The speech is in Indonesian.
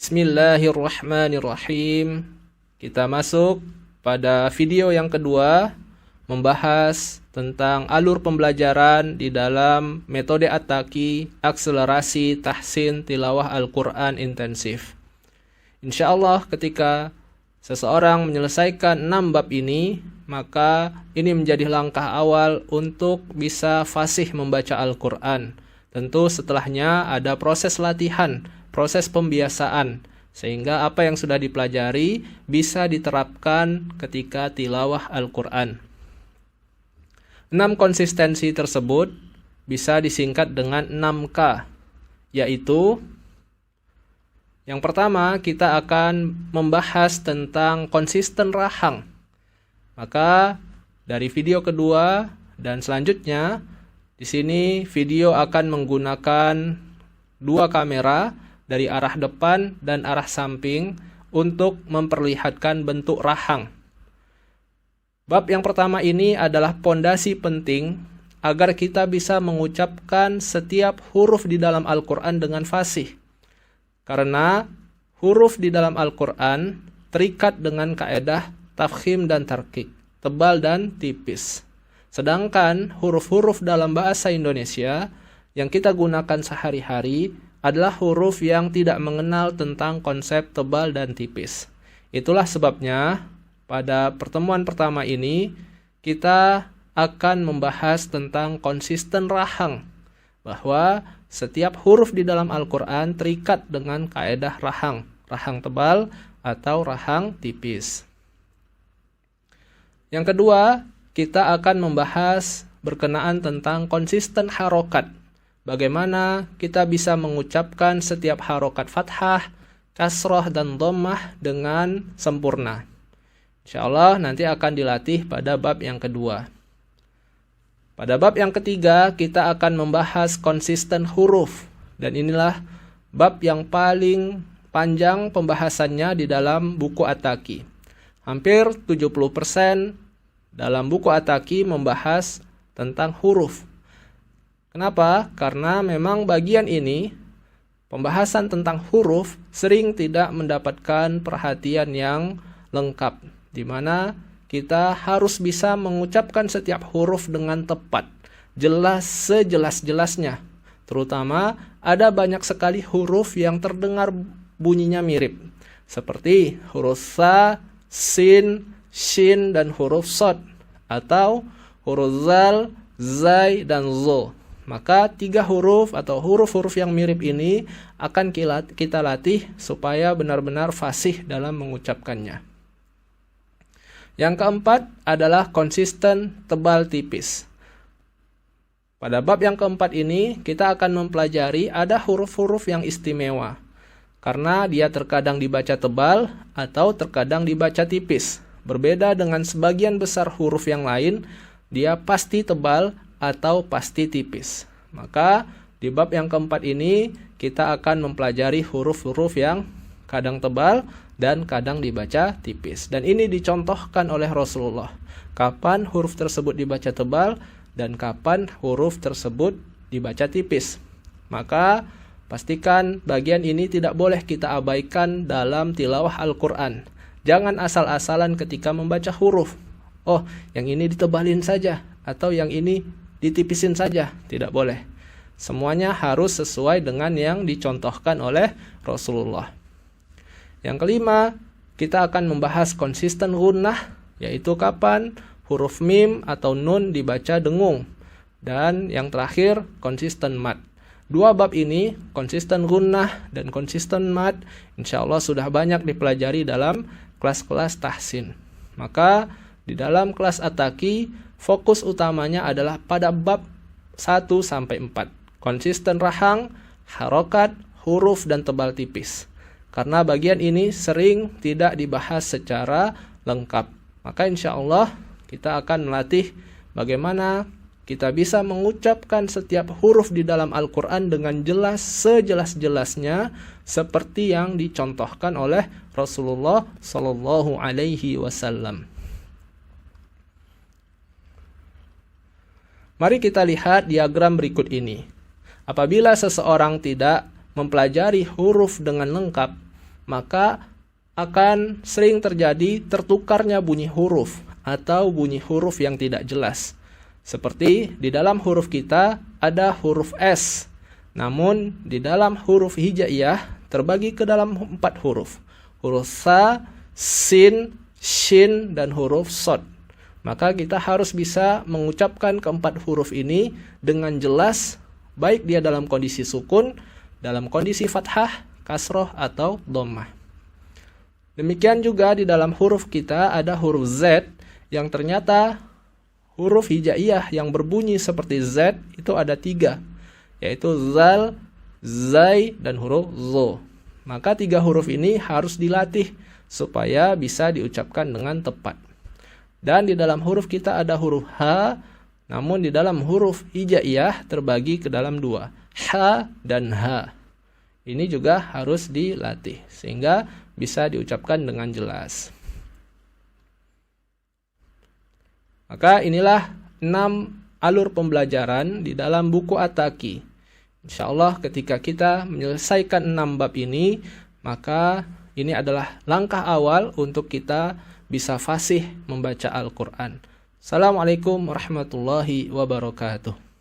Bismillahirrahmanirrahim. Kita masuk pada video yang kedua, membahas tentang alur pembelajaran di dalam metode At-Taki, akselerasi tahsin tilawah Al-Quran intensif. Insyaallah ketika seseorang menyelesaikan 6 bab ini, maka ini menjadi langkah awal untuk bisa fasih membaca Al-Quran. Tentu setelahnya ada proses latihan, proses pembiasaan, sehingga apa yang sudah dipelajari bisa diterapkan ketika tilawah Al-Quran. 6 konsistensi tersebut bisa disingkat dengan 6K, yaitu yang pertama kita akan membahas tentang konsisten rahang. Maka dari video kedua dan selanjutnya, di sini video akan menggunakan 2 kamera dari arah depan dan arah samping untuk memperlihatkan bentuk rahang. Bab yang pertama ini adalah pondasi penting agar kita bisa mengucapkan setiap huruf di dalam Al-Quran dengan fasih. Karena huruf di dalam Al-Quran terikat dengan kaedah tafkhim dan tarqiq, tebal dan tipis. Sedangkan huruf-huruf dalam bahasa Indonesia yang kita gunakan sehari-hari adalah huruf yang tidak mengenal tentang konsep tebal dan tipis. Itulah sebabnya pada pertemuan pertama ini kita akan membahas tentang konsisten rahang, bahwa setiap huruf di dalam Al-Quran terikat dengan kaedah rahang, rahang tebal atau rahang tipis. Yang kedua, kita akan membahas berkenaan tentang konsisten harokat. Bagaimana kita bisa mengucapkan setiap harokat fathah, kasroh, dan dhammah dengan sempurna. Insyaallah nanti akan dilatih pada bab yang kedua. Pada bab yang ketiga, kita akan membahas konsisten huruf. Dan inilah bab yang paling panjang pembahasannya di dalam buku At-Taki. Hampir 70% dalam buku At-Taki membahas tentang huruf. Kenapa? Karena memang bagian ini, pembahasan tentang huruf, sering tidak mendapatkan perhatian yang lengkap, di mana kita harus bisa mengucapkan setiap huruf dengan tepat, jelas sejelas-jelasnya. Terutama ada banyak sekali huruf yang terdengar bunyinya mirip, seperti huruf sa, sin, shin, dan huruf sod, atau huruf zal, zai, dan zo. Maka 3 huruf atau huruf-huruf yang mirip ini akan kita latih supaya benar-benar fasih dalam mengucapkannya. Yang keempat adalah konsisten tebal tipis. Pada bab yang keempat ini kita akan mempelajari ada huruf-huruf yang istimewa, karena dia terkadang dibaca tebal atau terkadang dibaca tipis. Berbeda dengan sebagian besar huruf yang lain, dia pasti tebal atau pasti tipis. Maka di bab yang keempat ini kita akan mempelajari huruf-huruf yang kadang tebal dan kadang dibaca tipis. Dan ini dicontohkan oleh Rasulullah. Kapan huruf tersebut dibaca tebal dan kapan huruf tersebut dibaca tipis. Maka pastikan bagian ini tidak boleh kita abaikan dalam tilawah Al-Quran. Jangan asal-asalan ketika membaca huruf. Oh, yang ini ditebalin saja atau yang ini ditipisin saja. Tidak boleh. Semuanya harus sesuai dengan yang dicontohkan oleh Rasulullah. Yang kelima, kita akan membahas konsisten gunnah, yaitu kapan huruf mim atau nun dibaca dengung. Dan yang terakhir, konsisten mad. 2 bab ini, konsisten gunnah dan konsisten mad, insyaallah sudah banyak dipelajari dalam kelas-kelas tahsin. Maka di dalam kelas At-Taki, fokus utamanya adalah pada bab 1-4. Konsisten rahang, harokat, huruf, dan tebal tipis. Karena bagian ini sering tidak dibahas secara lengkap. Maka insyaallah kita akan melatih bagaimana kita bisa mengucapkan setiap huruf di dalam Al-Quran dengan jelas sejelas-jelasnya seperti yang dicontohkan oleh Rasulullah Sallallahu Alaihi Wasallam. Mari kita lihat diagram berikut ini. Apabila seseorang tidak mempelajari huruf dengan lengkap, maka akan sering terjadi tertukarnya bunyi huruf atau bunyi huruf yang tidak jelas. Seperti di dalam huruf kita ada huruf S, namun di dalam huruf hijaiyah terbagi ke dalam 4 huruf. Huruf sa, sin, shin, dan huruf sod. Maka kita harus bisa mengucapkan keempat huruf ini dengan jelas, baik dia dalam kondisi sukun, dalam kondisi fathah, kasroh, atau dhammah. Demikian juga di dalam huruf kita ada huruf Z yang ternyata huruf hijaiyah yang berbunyi seperti Z itu ada 3, yaitu zal, zai, dan huruf zo. Maka 3 huruf ini harus dilatih supaya bisa diucapkan dengan tepat. Dan di dalam huruf kita ada huruf H, namun di dalam huruf hijaiyah terbagi ke dalam 2, H dan H. Ini juga harus dilatih sehingga bisa diucapkan dengan jelas. Maka inilah 6 alur pembelajaran di dalam buku At-Taqi. Insyaallah ketika kita menyelesaikan 6 bab ini, maka ini adalah langkah awal untuk kita bisa fasih membaca Al-Quran. Assalamualaikum warahmatullahi wabarakatuh.